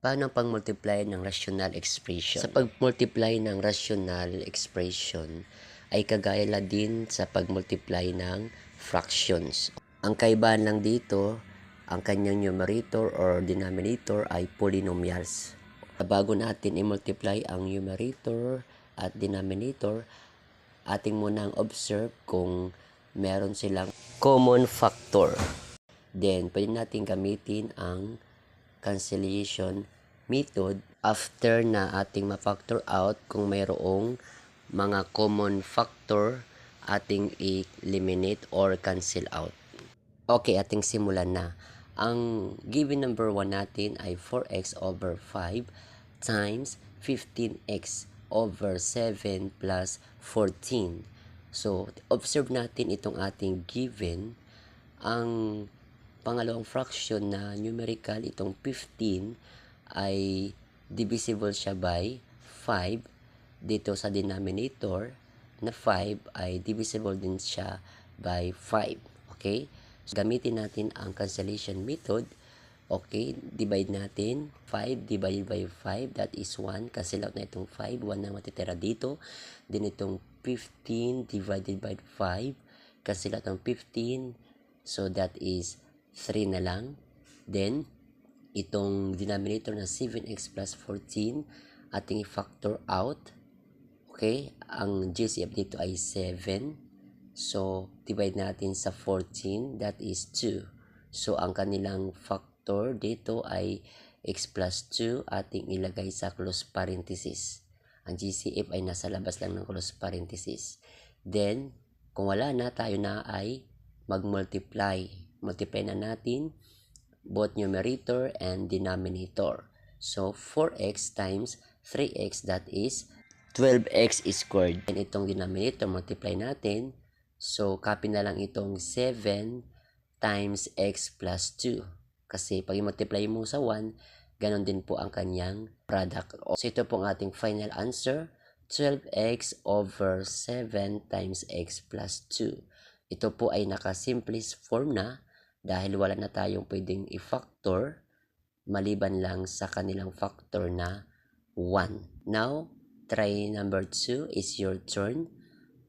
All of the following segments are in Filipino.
Paano ang pag-multiply ng rational expression? Sa pag-multiply ng rational expression ay kagaya lang din sa pag-multiply ng fractions. Ang kaibahan lang dito, ang kanyang numerator or denominator ay polynomials. Bago natin i-multiply ang numerator at denominator, ating munang observe kung meron silang common factor. Then, pwede natin gamitin ang cancellation method after na ating ma-factor out kung mayroong mga common factor ating eliminate or cancel out. Okay, ating simulan na. Ang given number 1 natin ay 4x over 5 times 15x over 7 plus 14. So, observe natin itong ating given. Ang pangalawang fraction na numerical, itong 15, ay divisible siya by 5. Dito sa denominator na 5 ay divisible din siya by 5. Okay? So, gamitin natin ang cancellation method. Okay, divide natin. 5 divided by 5, that is 1. Cancel out na itong 5. 1 na matitira dito. Then itong 15 divided by 5. Cancel out ng 15. So that is 3 na lang. Then, itong denominator na 7x plus 14, ating i-factor out. Okay, ang GCF dito ay 7. So, divide natin sa 14, that is 2. So, ang kanilang factor dito ay x plus 2, ating ilagay sa close parenthesis. Ang GCF ay nasa labas lang ng close parenthesis. Then, kung wala na, tayo na ay mag-multiply. Multiply na natin both numerator and denominator. So, 4x times 3x, that is 12x squared. And itong denominator, multiply natin. So, copy na lang itong 7 times x plus 2. Kasi pag i-multiply mo sa 1, ganon din po ang kanyang product. So, ito po ang ating final answer. 12x over 7 times x plus 2. Ito po ay naka-simplest form na dahil wala na tayong pwedeng i-factor maliban lang sa kanilang factor na 1. Now, try number 2 is your turn.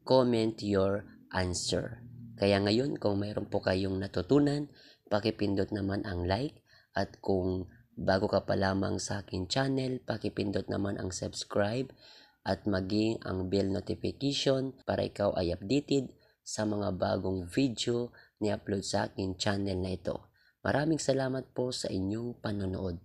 Comment your answer. Kaya ngayon, kung mayroon po kayong natutunan, pakipindot naman ang like, at kung bago ka pa lamang sa akin channel, pakipindot naman ang subscribe at maging ang bell notification para ikaw ay updated sa mga bagong video ni-upload sa akin channel na ito. Maraming salamat po sa inyong panonood.